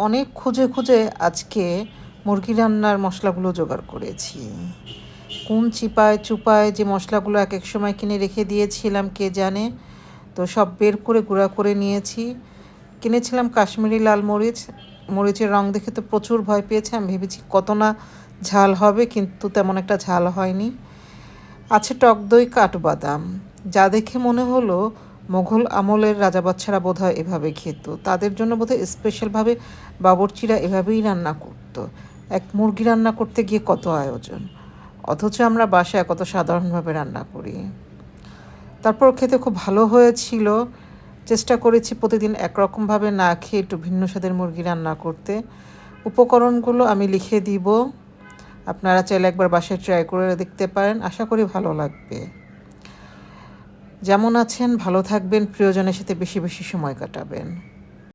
অনেক খুঁজে খুঁজে আজকে মুরগি রান্নার মশলাগুলো জোগাড় করেছি। কোন চিপায় চুপায় যে মশলাগুলো এক এক সময় কিনে রেখে দিয়েছিলাম কে জানে। তো সব বের করে গুঁড়া করে নিয়েছি। কিনেছিলাম কাশ্মীরি লাল মরিচ, মরিচের রং দেখে তো প্রচুর ভয় পেয়েছে। আমি ভেবেছি কত না ঝাল হবে, কিন্তু তেমন একটা ঝাল হয়নি। আছে টক দই, কাঠবাদাম, যা দেখে মনে হলো মোঘল আমলের রাজা বাদশারা বোধহয় এভাবে খেত। তাদের জন্য বোধহয় স্পেশালভাবে বাবুর্চিরা এভাবেই রান্না করতো। এক মুরগি রান্না করতে গিয়ে কত আয়োজন, অথচ আমরা বাসায় কত সাধারণভাবে রান্না করি। তারপর খেতে খুব ভালো হয়েছিল। চেষ্টা করেছি প্রতিদিন একরকমভাবে না খেয়ে একটু ভিন্ন স্বাদের মুরগি রান্না করতে। উপকরণগুলো আমি লিখে দিব, আপনারা চাইলে একবার বাসায় ট্রাই করে দেখতে পারেন। আশা করি ভালো লাগবে। যেমন আছেন ভালো থাকবেন, প্রিয়জনের সাথে বেশি বেশি সময় কাটাবেন।